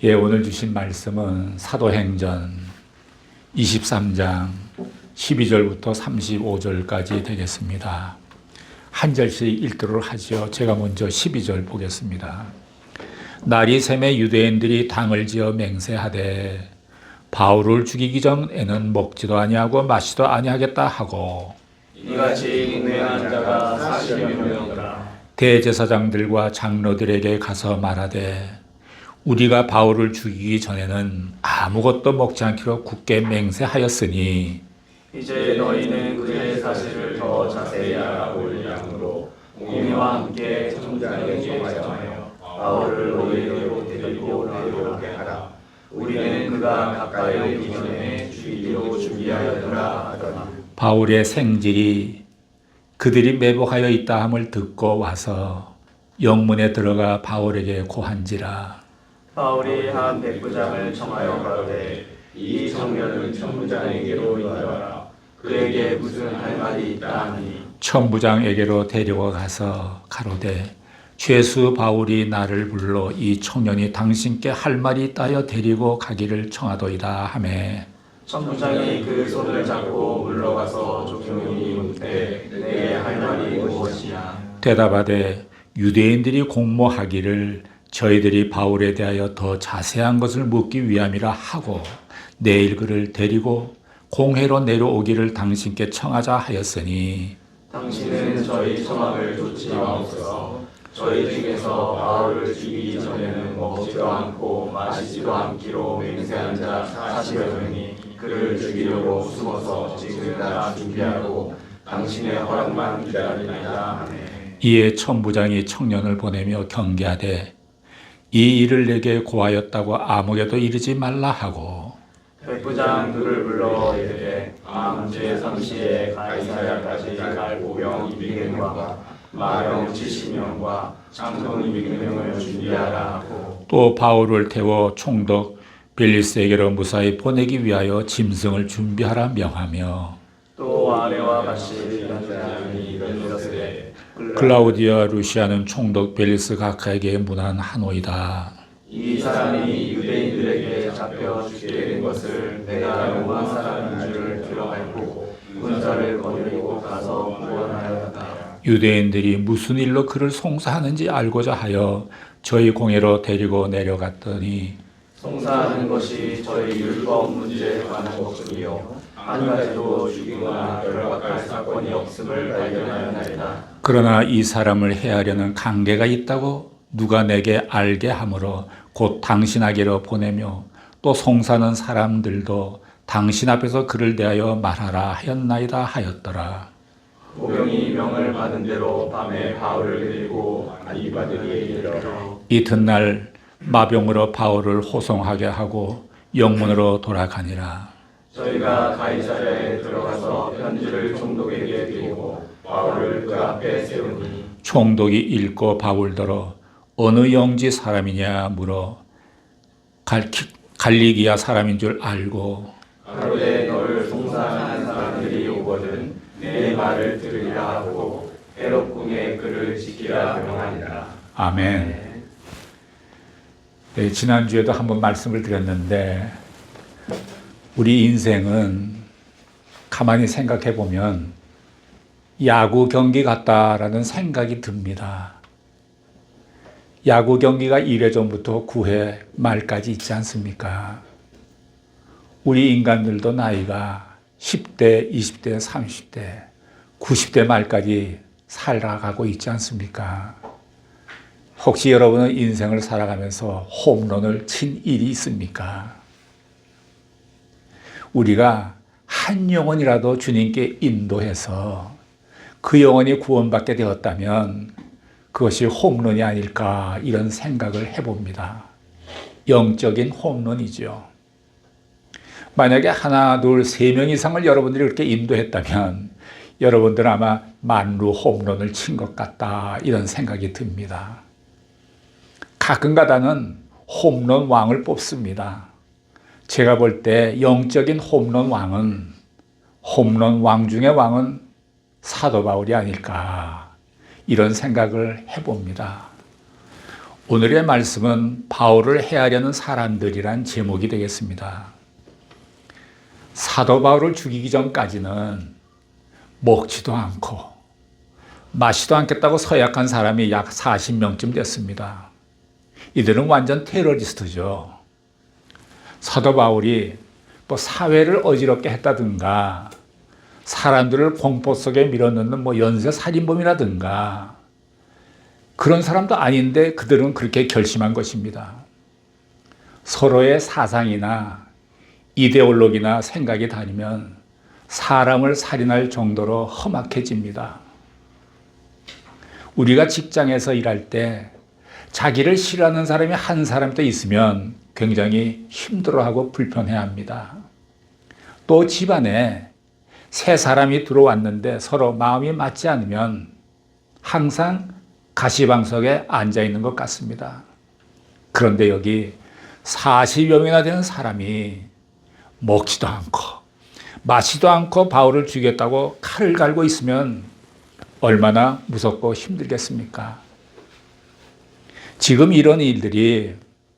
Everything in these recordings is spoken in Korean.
예, 오늘 주신 말씀은 사도행전 23장 12절부터 35절까지 되겠습니다. 한 절씩 읽도록 하죠. 제가 먼저 12절 보겠습니다. 날이 새매 유대인들이 당을 지어 맹세하되 바울을 죽이기 전에는 먹지도 아니하고 마시도 아니하겠다 하고 이같이 맹세한 자가 40여 명이라. 대제사장들과 장로들에게 가서 말하되 우리가 바울을 죽이기 전에는 아무것도 먹지 않기로 굳게 맹세하였으니 이제 너희는 그의 사실을 더 자세히 알아볼 양으로 공의와 함께 총장에게 전하여 바울을 너희에게로 데리고 내려오게 하라. 우리는 그가 가까이 오기 전에 죽이기로 준비하였노라 하더니 바울의 생질이 그들이 매복하여 있다 함을 듣고 와서 영문에 들어가 바울에게 고한지라. 바울이 한 백부장을 청하여 가로되 이 청년은 천부장에게로 인도하라. 그에게 무슨 할 말이 있다 하니 천부장에게로 데리고 가서 가로되 죄수 바울이 나를 불러 이 청년이 당신께 할 말이 있다여 데리고 가기를 청하도이다 하매 천부장이 그 손을 잡고 물러가서 조용히 묻되 내게 할 말이 무엇이냐. 대답하되 유대인들이 공모하기를 저희들이 바울에 대하여 더 자세한 것을 묻기 위함이라 하고 내일 그를 데리고 공회로 내려오기를 당신께 청하자 하였으니 당신은 저희 청함을 좋지 마옵소서. 저희 중에서 바울을 죽이기 전에는 먹지도 않고 마시지도 않기로 맹세한 자 40여 명이 그를 죽이려고 숨어서 지금 다 준비하고 당신의 허락만 기다리나이다 하네. 이에 천부장이 청년을 보내며 경계하되 이 일을 내게 고하였다고 아무에게도 이르지 말라 하고 백부장 그를 불러 이르되 다음 주 3시에 가이사랴까지 갈 보병 200명과 마병 70명과 장성 200명을 준비하라 하고 또 바울을 태워 총독 벨리스에게로 무사히 보내기 위하여 짐승을 준비하라 명하며 또 아래와 같이 이런자니 이르렀으되 클라우디아 루시아는 총독 벨리스 각하에게 문안 하노이다. 이 사람이 유대인들에게 잡혀 죽게 된 것을 내가 로마 사람인 줄 들어알고 군사를 거느리고 가서 구원하였다. 유대인들이 무슨 일로 그를 송사하는지 알고자 하여 저희 공회로 데리고 내려갔더니 송사하는 것이 저희 율법 문제에 관한 것뿐이요 한 가지도 죽이거나 결박할 사건이 없음을 발견하였나이다. 그러나 이 사람을 해하려는 관계가 있다고 누가 내게 알게 하므로 곧 당신에게로 보내며 또 송사하는 사람들도 당신 앞에서 그를 대하여 말하라 하였나이다 하였더라. 보병이 명을 받은 대로 밤에 바울을 데리고 안디바들에게 이르러 이튿날 마병으로 바울을 호송하게 하고 영문으로 돌아가니라. 저희가 가이사랴에 들어가서 편지를 총독에게 드리고 바울을 그 앞에 세우니 총독이 읽고 바울더러 어느 영지 사람이냐 물어 갈리기아 사람인 줄 알고 가로되 너를 송사하는 사람들이 오거든 내 말을 들으리라 하고 헤롯궁에 그를 지키라 명하니라. 아멘. 네, 지난주에도 한번 말씀을 드렸는데 우리 인생은 가만히 생각해 보면 야구 경기 같다라는 생각이 듭니다. 야구 경기가 1회 전부터 9회 말까지 있지 않습니까? 우리 인간들도 나이가 10대, 20대, 30대, 90대 말까지 살아가고 있지 않습니까? 혹시 여러분은 인생을 살아가면서 홈런을 친 일이 있습니까? 우리가 한 영혼이라도 주님께 인도해서 그 영혼이 구원받게 되었다면 그것이 홈런이 아닐까 이런 생각을 해봅니다. 영적인 홈런이죠. 만약에 하나, 둘, 세 명 이상을 여러분들이 그렇게 인도했다면 여러분들은 아마 만루 홈런을 친 것 같다 이런 생각이 듭니다. 가끔가다는 홈런 왕을 뽑습니다. 제가 볼 때 영적인 홈런 왕은 홈런 왕 중의 왕은 사도 바울이 아닐까 이런 생각을 해봅니다. 오늘의 말씀은 바울을 해하려는 사람들이란 제목이 되겠습니다. 사도 바울을 죽이기 전까지는 먹지도 않고 마시도 않겠다고 서약한 사람이 약 40명쯤 됐습니다. 이들은 완전 테러리스트죠. 사도 바울이 사회를 어지럽게 했다든가 사람들을 공포 속에 밀어넣는 연쇄 살인범이라든가 그런 사람도 아닌데 그들은 그렇게 결심한 것입니다. 서로의 사상이나 이데올로기나 생각이 다르면 사람을 살인할 정도로 험악해집니다. 우리가 직장에서 일할 때 자기를 싫어하는 사람이 한 사람도 있으면 굉장히 힘들어하고 불편해합니다. 또 집안에 세 사람이 들어왔는데 서로 마음이 맞지 않으면 항상 가시방석에 앉아 있는 것 같습니다. 그런데 여기 40여 명이나 되는 사람이 먹지도 않고 마시도 않고 바울을 죽이겠다고 칼을 갈고 있으면 얼마나 무섭고 힘들겠습니까? 지금 이런 일들이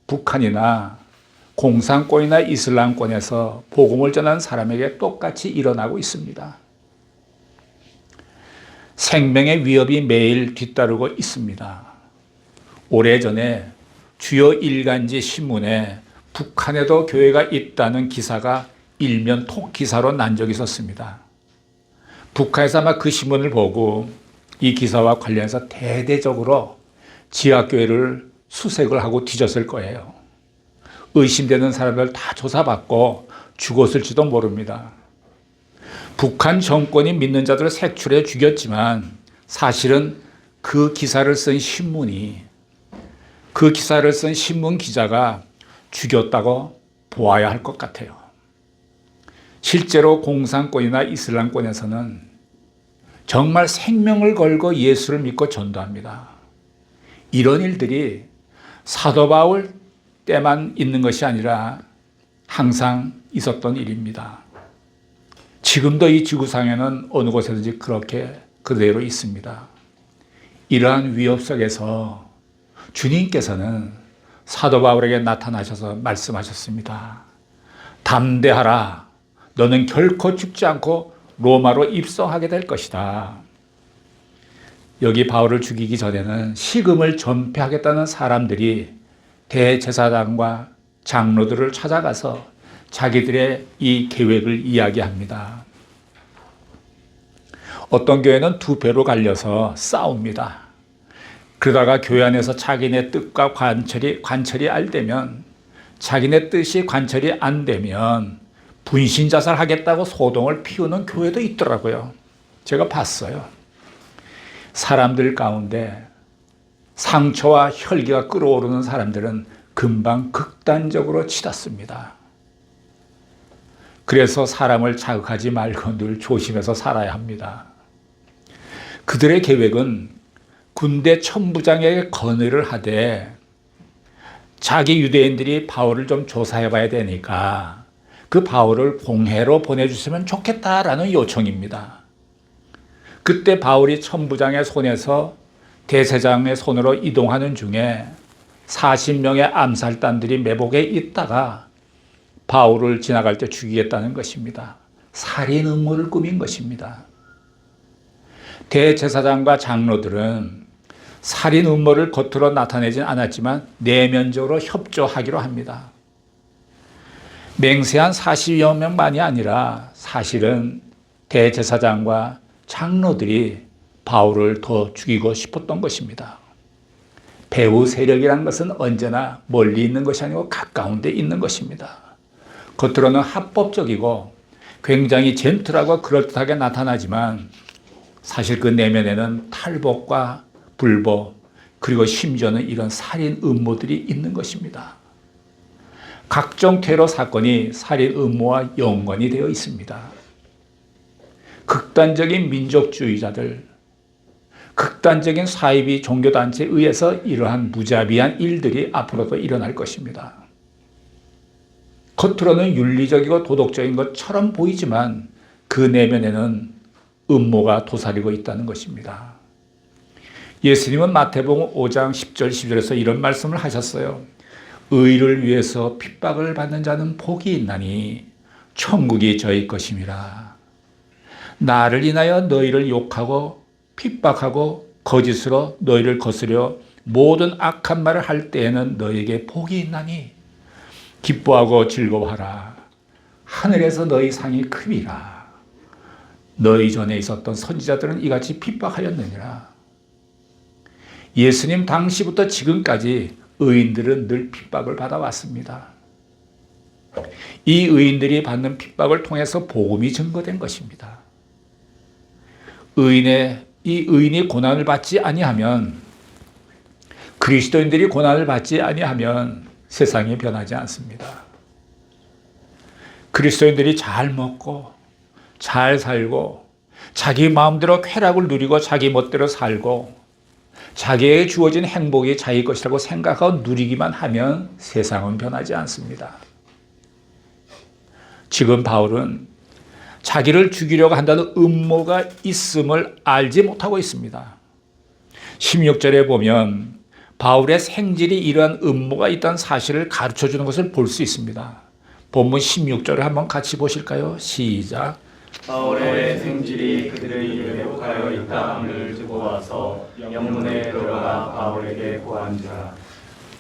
북한이나 공산권이나 이슬람권에서 복음을 전하는 사람에게 똑같이 일어나고 있습니다. 생명의 위협이 매일 뒤따르고 있습니다. 오래전에 주요 일간지 신문에 북한에도 교회가 있다는 기사가 일면 톡 기사로 난 적이 있었습니다. 북한에서 아마 그 신문을 보고 이 기사와 관련해서 대대적으로 지하교회를 수색을 하고 뒤졌을 거예요. 의심되는 사람들 다 조사받고 죽었을지도 모릅니다. 북한 정권이 믿는 자들을 색출해 죽였지만 사실은 그 기사를 쓴 신문이 그 기사를 쓴 신문 기자가 죽였다고 보아야 할 것 같아요. 실제로 공산권이나 이슬람권에서는 정말 생명을 걸고 예수를 믿고 전도합니다. 이런 일들이 사도 바울 때만 있는 것이 아니라 항상 있었던 일입니다. 지금도 이 지구상에는 어느 곳에든지 그렇게 그대로 있습니다. 이러한 위협 속에서 주님께서는 사도 바울에게 나타나셔서 말씀하셨습니다. 담대하라. 너는 결코 죽지 않고 로마로 입성하게 될 것이다. 여기 바울을 죽이기 전에는 식음을 전폐하겠다는 사람들이 대제사장과 장로들을 찾아가서 자기들의 이 계획을 이야기합니다. 어떤 교회는 두 배로 갈려서 싸웁니다. 그러다가 교회 안에서 자기네 뜻과 관철이 알되면 자기네 뜻이 관철이 안 되면 분신자살하겠다고 소동을 피우는 교회도 있더라고요. 제가 봤어요. 사람들 가운데 상처와 혈기가 끓어오르는 사람들은 금방 극단적으로 치닫습니다. 그래서 사람을 자극하지 말고 늘 조심해서 살아야 합니다. 그들의 계획은 군대 천부장에게 건의를 하되 자기 유대인들이 바울을 좀 조사해 봐야 되니까 그 바울을 공회로 보내주시면 좋겠다라는 요청입니다. 그때 바울이 천부장의 손에서 대제사장의 손으로 이동하는 중에 40명의 암살단들이 매복에 있다가 바울을 지나갈 때 죽이겠다는 것입니다. 살인 음모를 꾸민 것입니다. 대제사장과 장로들은 살인 음모를 겉으로 나타내진 않았지만 내면적으로 협조하기로 합니다. 맹세한 40여 명만이 아니라 사실은 대제사장과 장로들이 바울을 더 죽이고 싶었던 것입니다. 배후 세력이라는 것은 언제나 멀리 있는 것이 아니고 가까운 데 있는 것입니다. 겉으로는 합법적이고 굉장히 젠틀하고 그럴듯하게 나타나지만 사실 그 내면에는 탈복과 불법 그리고 심지어는 이런 살인 음모들이 있는 것입니다. 각종 테러 사건이 살인 음모와 연관이 되어 있습니다. 극단적인 민족주의자들, 극단적인 사이비 종교단체에 의해서 이러한 무자비한 일들이 앞으로도 일어날 것입니다. 겉으로는 윤리적이고 도덕적인 것처럼 보이지만 그 내면에는 음모가 도사리고 있다는 것입니다. 예수님은 마태복음 5장 10절 12절에서 이런 말씀을 하셨어요. 의를 위해서 핍박을 받는 자는 복이 있나니 천국이 저희 것임이라. 나를 인하여 너희를 욕하고 핍박하고 거짓으로 너희를 거스려 모든 악한 말을 할 때에는 너희에게 복이 있나니 기뻐하고 즐거워하라. 하늘에서 너희 상이 크리라. 너희 전에 있었던 선지자들은 이같이 핍박하였느니라. 예수님 당시부터 지금까지 의인들은 늘 핍박을 받아왔습니다. 이 의인들이 받는 핍박을 통해서 복음이 증거된 것입니다. 이 의인이 고난을 받지 아니하면, 그리스도인들이 고난을 받지 아니하면 세상이 변하지 않습니다. 그리스도인들이 잘 먹고 잘 살고 자기 마음대로 쾌락을 누리고 자기 멋대로 살고 자기에게 주어진 행복이 자기 것이라고 생각하고 누리기만 하면 세상은 변하지 않습니다. 지금 바울은 자기를 죽이려고 한다는 음모가 있음을 알지 못하고 있습니다. 16절에 보면 바울의 생질이 이러한 음모가 있다는 사실을 가르쳐주는 것을 볼 수 있습니다. 본문 16절을 한번 같이 보실까요? 시작. 바울의 생질이 그들의 입에 혹하여 있다함을 듣고 와서 영문에 들어가 바울에게 고한지라.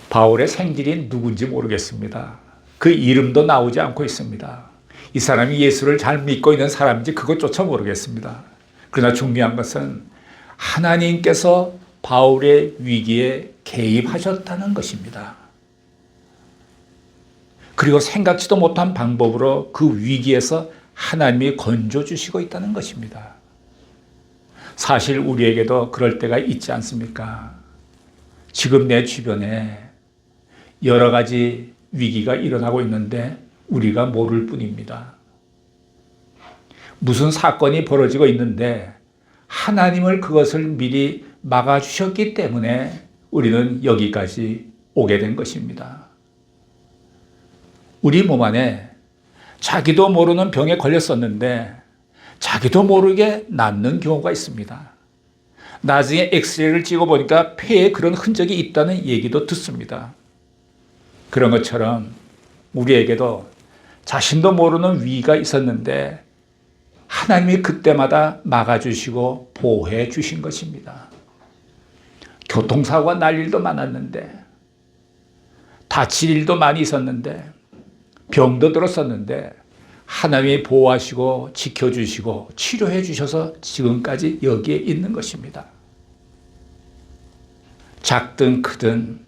바울의 생질이 누군지 모르겠습니다. 그 이름도 나오지 않고 있습니다. 이 사람이 예수를 잘 믿고 있는 사람인지 그것조차 모르겠습니다. 그러나 중요한 것은 하나님께서 바울의 위기에 개입하셨다는 것입니다. 그리고 생각지도 못한 방법으로 그 위기에서 하나님이 건져주시고 있다는 것입니다. 사실 우리에게도 그럴 때가 있지 않습니까? 지금 내 주변에 여러 가지 위기가 일어나고 있는데 우리가 모를 뿐입니다. 무슨 사건이 벌어지고 있는데 하나님을 그것을 미리 막아주셨기 때문에 우리는 여기까지 오게 된 것입니다. 우리 몸 안에 자기도 모르는 병에 걸렸었는데 자기도 모르게 낫는 경우가 있습니다. 나중에 엑스레이를 찍어보니까 폐에 그런 흔적이 있다는 얘기도 듣습니다. 그런 것처럼 우리에게도 자신도 모르는 위기가 있었는데 하나님이 그때마다 막아주시고 보호해 주신 것입니다. 교통사고가 날 일도 많았는데, 다칠 일도 많이 있었는데, 병도 들었었는데 하나님이 보호하시고 지켜주시고 치료해 주셔서 지금까지 여기에 있는 것입니다. 작든 크든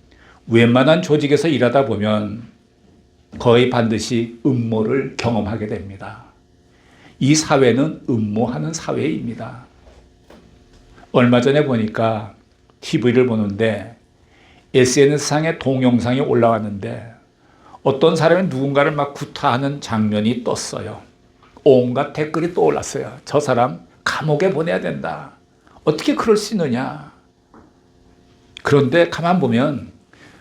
웬만한 조직에서 일하다 보면 거의 반드시 음모를 경험하게 됩니다. 이 사회는 음모하는 사회입니다. 얼마 전에 보니까 TV를 보는데 SNS상에 동영상이 올라왔는데 어떤 사람이 누군가를 막 구타하는 장면이 떴어요. 온갖 댓글이 떠올랐어요. 저 사람 감옥에 보내야 된다. 어떻게 그럴 수 있느냐. 그런데 가만 보면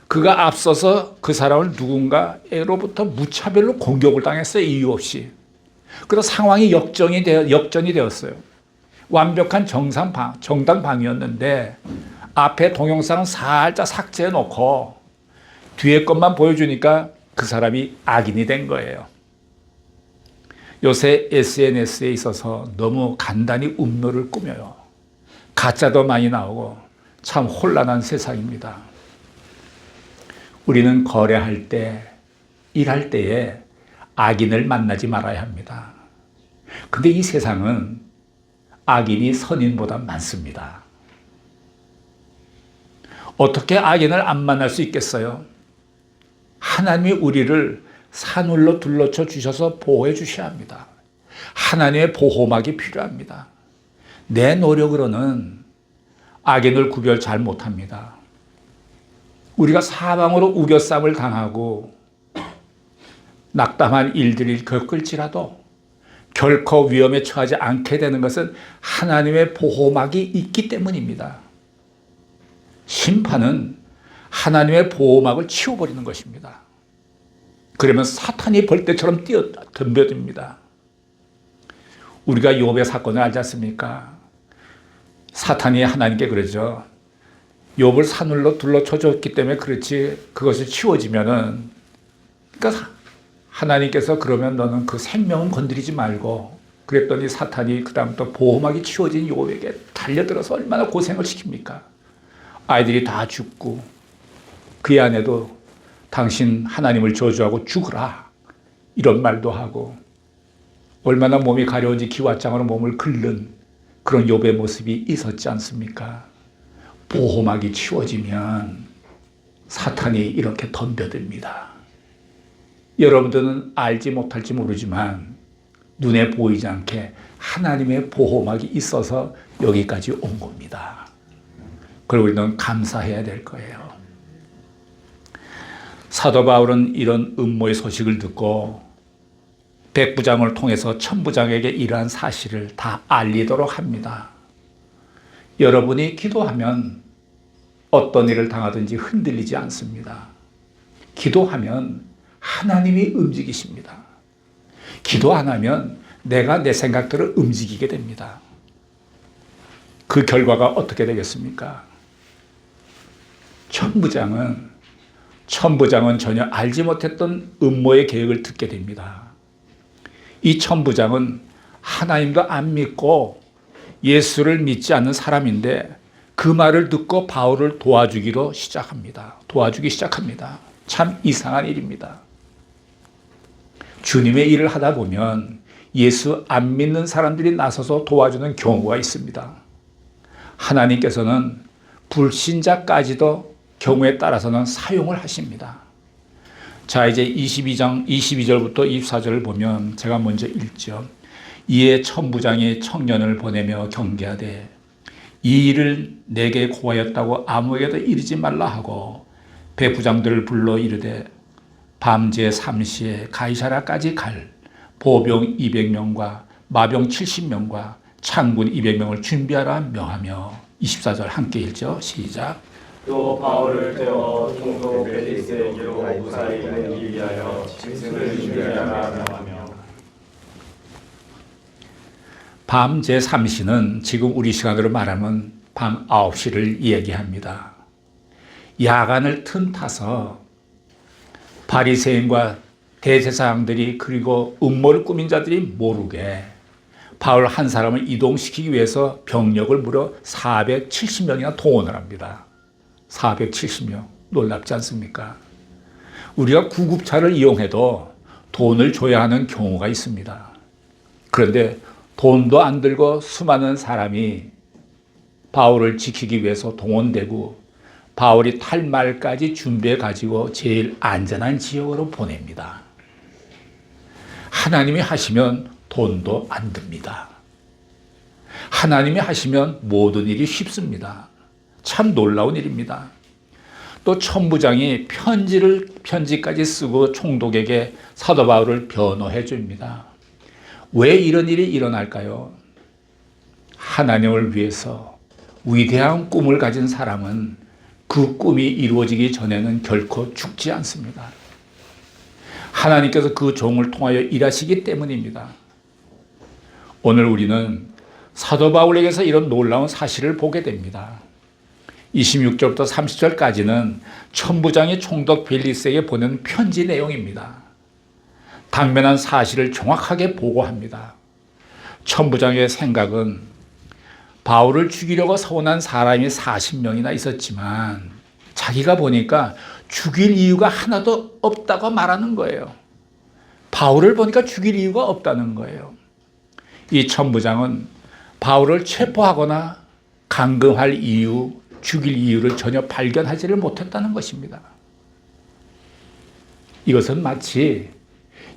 그가 앞서서 그 사람을 누군가로부터 무차별로 공격을 당했어요. 이유 없이. 그래서 상황이 역전이 되었어요. 완벽한 정당 방위였는데 앞에 동영상은 살짝 삭제해 놓고 뒤에 것만 보여주니까 그 사람이 악인이 된 거예요. 요새 SNS에 있어서 너무 간단히 음모를 꾸며요. 가짜도 많이 나오고 참 혼란한 세상입니다. 우리는 거래할 때, 일할 때에 악인을 만나지 말아야 합니다. 근데 이 세상은 악인이 선인보다 많습니다. 어떻게 악인을 안 만날 수 있겠어요? 하나님이 우리를 산울로 둘러쳐 주셔서 보호해 주셔야 합니다. 하나님의 보호막이 필요합니다. 내 노력으로는 악인을 구별 잘 못합니다. 우리가 사방으로 우겨쌈을 당하고 낙담한 일들을 겪을지라도 결코 위험에 처하지 않게 되는 것은 하나님의 보호막이 있기 때문입니다. 심판은 하나님의 보호막을 치워버리는 것입니다. 그러면 사탄이 벌떼처럼 덤벼듭니다. 우리가 욥의 사건을 알지 않습니까? 사탄이 하나님께 그러죠. 욥을 사늘로 둘러쳐줬기 때문에 그렇지, 그것이 치워지면은, 그러니까 하나님께서 그러면 너는 그 생명은 건드리지 말고, 그랬더니 사탄이 그 다음부터 보호막이 치워진 욥에게 달려들어서 얼마나 고생을 시킵니까? 아이들이 다 죽고 그의 아내도 당신 하나님을 저주하고 죽으라 이런 말도 하고, 얼마나 몸이 가려운지 기왓장으로 몸을 긁는 그런 욥의 모습이 있었지 않습니까? 보호막이 치워지면 사탄이 이렇게 덤벼듭니다. 여러분들은 알지 못할지 모르지만 눈에 보이지 않게 하나님의 보호막이 있어서 여기까지 온 겁니다. 그리고 우리는 감사해야 될 거예요. 사도 바울은 이런 음모의 소식을 듣고 백부장을 통해서 천부장에게 이러한 사실을 다 알리도록 합니다. 여러분이 기도하면 어떤 일을 당하든지 흔들리지 않습니다. 기도하면 하나님이 움직이십니다. 기도 안 하면 내가 내 생각대로 움직이게 됩니다. 그 결과가 어떻게 되겠습니까? 천부장은 전혀 알지 못했던 음모의 계획을 듣게 됩니다. 이 천부장은 하나님도 안 믿고 예수를 믿지 않는 사람인데 그 말을 듣고 바울을 도와주기 시작합니다. 참 이상한 일입니다. 주님의 일을 하다 보면 예수 안 믿는 사람들이 나서서 도와주는 경우가 있습니다. 하나님께서는 불신자까지도 경우에 따라서는 사용을 하십니다. 자, 이제 22절부터 24절을 보면 제가 먼저 읽죠. 이에 천부장이 청년을 보내며 경계하되 이 일을 내게 고하였다고 아무에게도 이르지 말라 하고 백부장들을 불러 이르되 밤제 3시에 가이사랴까지 갈 보병 200명과 마병 70명과 창군 200명을 준비하라 명하며 24절 함께 읽죠. 시작. 또 바울을 태워 총독 벨리스에게로 무사히 이르기 위하여 짐승을 준비하라 명하며. 밤 제3시는 지금 우리 시간으로 말하면 밤 9시를 얘기합니다. 야간을 틈타서 바리새인과 대제사장들이 그리고 음모를 꾸민 자들이 모르게 바울 한 사람을 이동시키기 위해서 병력을 무려 470명이나 동원을 합니다. 470명. 놀랍지 않습니까? 우리가 구급차를 이용해도 돈을 줘야 하는 경우가 있습니다. 그런데 돈도 안 들고 수많은 사람이 바울을 지키기 위해서 동원되고 바울이 탈 말까지 준비해 가지고 제일 안전한 지역으로 보냅니다. 하나님이 하시면 돈도 안 듭니다. 하나님이 하시면 모든 일이 쉽습니다. 참 놀라운 일입니다. 또 천부장이 편지까지 쓰고 총독에게 사도 바울을 변호해 줍니다. 왜 이런 일이 일어날까요? 하나님을 위해서 위대한 꿈을 가진 사람은 그 꿈이 이루어지기 전에는 결코 죽지 않습니다. 하나님께서 그 종을 통하여 일하시기 때문입니다. 오늘 우리는 사도 바울에게서 이런 놀라운 사실을 보게 됩니다. 26절부터 30절까지는 천부장이 총독 벨리스에게 보낸 편지 내용입니다. 당면한 사실을 정확하게 보고합니다. 천부장의 생각은 바울을 죽이려고 서운한 사람이 40명이나 있었지만 자기가 보니까 죽일 이유가 하나도 없다고 말하는 거예요. 바울을 보니까 죽일 이유가 없다는 거예요. 이 천부장은 바울을 체포하거나 감금할 이유, 죽일 이유를 전혀 발견하지를 못했다는 것입니다. 이것은 마치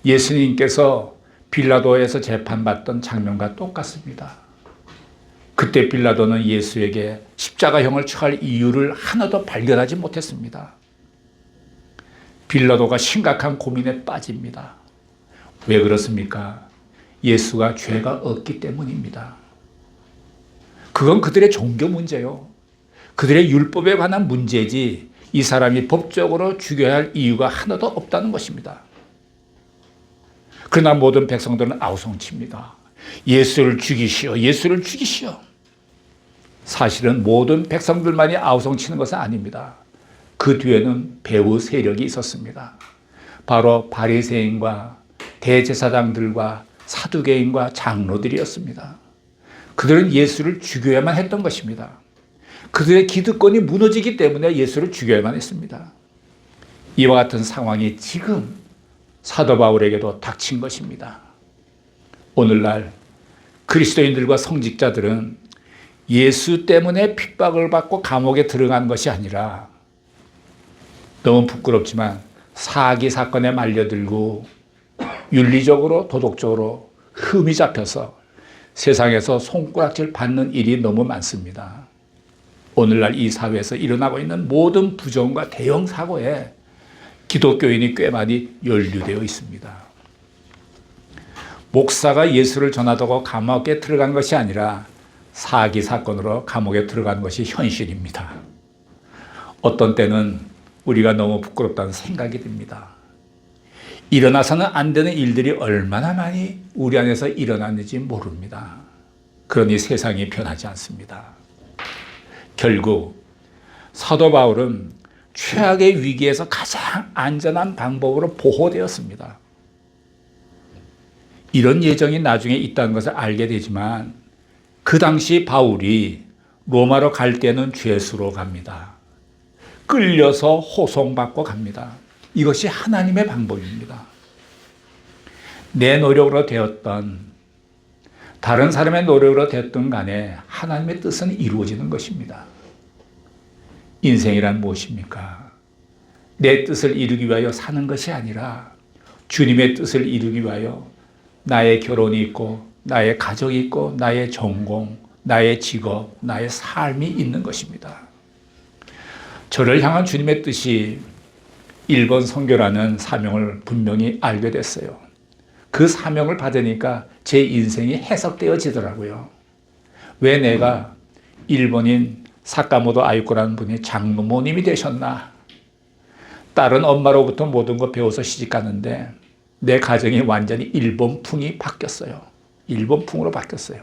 예수님께서 빌라도에서 재판받던 장면과 똑같습니다. 그때 빌라도는 예수에게 십자가형을 처할 이유를 하나도 발견하지 못했습니다. 빌라도가 심각한 고민에 빠집니다. 왜 그렇습니까? 예수가 죄가 없기 때문입니다. 그건 그들의 종교 문제요. 그들의 율법에 관한 문제지 이 사람이 법적으로 죽여야 할 이유가 하나도 없다는 것입니다. 그러나 모든 백성들은 아우성칩니다. 예수를 죽이시오. 예수를 죽이시오. 사실은 모든 백성들만이 아우성치는 것은 아닙니다. 그 뒤에는 배후 세력이 있었습니다. 바로 바리새인과 대제사장들과 사두개인과 장로들이었습니다. 그들은 예수를 죽여야만 했던 것입니다. 그들의 기득권이 무너지기 때문에 예수를 죽여야만 했습니다. 이와 같은 상황이 지금 사도 바울에게도 닥친 것입니다. 오늘날 그리스도인들과 성직자들은 예수 때문에 핍박을 받고 감옥에 들어간 것이 아니라 너무 부끄럽지만 사기 사건에 말려들고 윤리적으로 도덕적으로 흠이 잡혀서 세상에서 손가락질 받는 일이 너무 많습니다. 오늘날 이 사회에서 일어나고 있는 모든 부정과 대형 사고에 기독교인이 꽤 많이 연루되어 있습니다. 목사가 예수를 전하다고 감옥에 들어간 것이 아니라 사기 사건으로 감옥에 들어간 것이 현실입니다. 어떤 때는 우리가 너무 부끄럽다는 생각이 듭니다. 일어나서는 안 되는 일들이 얼마나 많이 우리 안에서 일어났는지 모릅니다. 그러니 세상이 변하지 않습니다. 결국 사도 바울은 최악의 위기에서 가장 안전한 방법으로 보호되었습니다. 이런 예정이 나중에 있다는 것을 알게 되지만 그 당시 바울이 로마로 갈 때는 죄수로 갑니다. 끌려서 호송받고 갑니다. 이것이 하나님의 방법입니다. 내 노력으로 되었던 다른 사람의 노력으로 되었던 간에 하나님의 뜻은 이루어지는 것입니다. 인생이란 무엇입니까? 내 뜻을 이루기 위하여 사는 것이 아니라 주님의 뜻을 이루기 위하여 나의 결혼이 있고 나의 가족이 있고 나의 전공, 나의 직업, 나의 삶이 있는 것입니다. 저를 향한 주님의 뜻이 1번 선교라는 사명을 분명히 알게 됐어요. 그 사명을 받으니까 제 인생이 해석되어지더라고요. 왜 내가 일본인 사카모토 아이코라는 분이 장로모님이 되셨나? 딸은 엄마로부터 모든 거 배워서 시집가는데 내 가정이 완전히 일본풍이 바뀌었어요. 일본풍으로 바뀌었어요.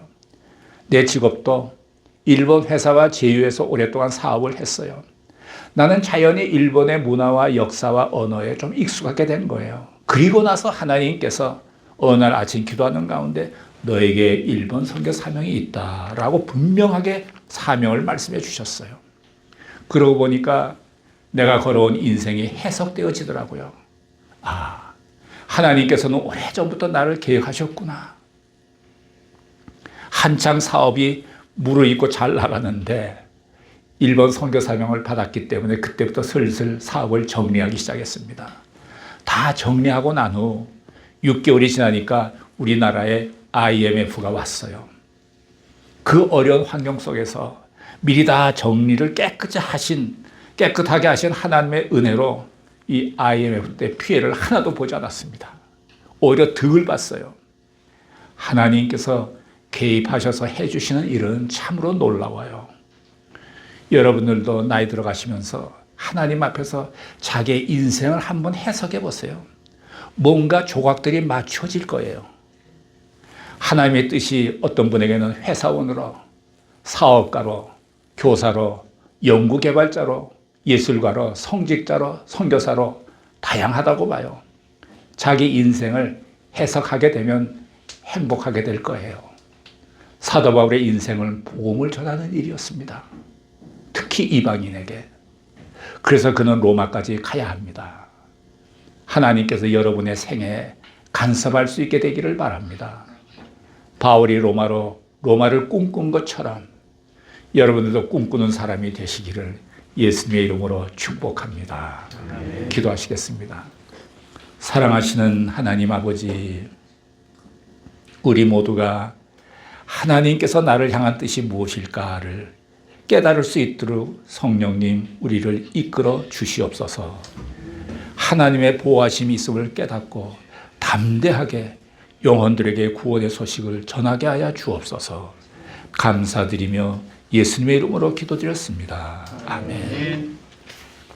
내 직업도 일본 회사와 제휴해서 오랫동안 사업을 했어요. 나는 자연히 일본의 문화와 역사와 언어에 좀 익숙하게 된 거예요. 그리고 나서 하나님께서 어느 날 아침 기도하는 가운데 너에게 일본 선교 사명이 있다라고 분명하게 사명을 말씀해 주셨어요. 그러고 보니까 내가 걸어온 인생이 해석되어지더라고요. 아, 하나님께서는 오래전부터 나를 계획하셨구나. 한창 사업이 무르익고 잘 나가는데 일본 선교 사명을 받았기 때문에 그때부터 슬슬 사업을 정리하기 시작했습니다. 다 정리하고 난 후 6개월이 지나니까 우리나라에 IMF가 왔어요. 그 어려운 환경 속에서 미리 다 정리를 깨끗하게 하신 하나님의 은혜로 이 IMF 때 피해를 하나도 보지 않았습니다. 오히려 득을 봤어요. 하나님께서 개입하셔서 해주시는 일은 참으로 놀라워요. 여러분들도 나이 들어가시면서 하나님 앞에서 자기의 인생을 한번 해석해 보세요. 뭔가 조각들이 맞춰질 거예요. 하나님의 뜻이 어떤 분에게는 회사원으로, 사업가로, 교사로, 연구개발자로, 예술가로, 성직자로, 선교사로 다양하다고 봐요. 자기 인생을 해석하게 되면 행복하게 될 거예요. 사도 바울의 인생은 복음을 전하는 일이었습니다. 특히 이방인에게. 그래서 그는 로마까지 가야 합니다. 하나님께서 여러분의 생애에 간섭할 수 있게 되기를 바랍니다. 바울이 로마를 꿈꾼 것처럼 여러분들도 꿈꾸는 사람이 되시기를 예수님의 이름으로 축복합니다. 기도하시겠습니다. 사랑하시는 하나님 아버지, 우리 모두가 하나님께서 나를 향한 뜻이 무엇일까를 깨달을 수 있도록 성령님 우리를 이끌어 주시옵소서. 하나님의 보호하심이 있음을 깨닫고 담대하게 영혼들에게 구원의 소식을 전하게 하여 주옵소서. 감사드리며 예수님의 이름으로 기도드렸습니다. 아멘.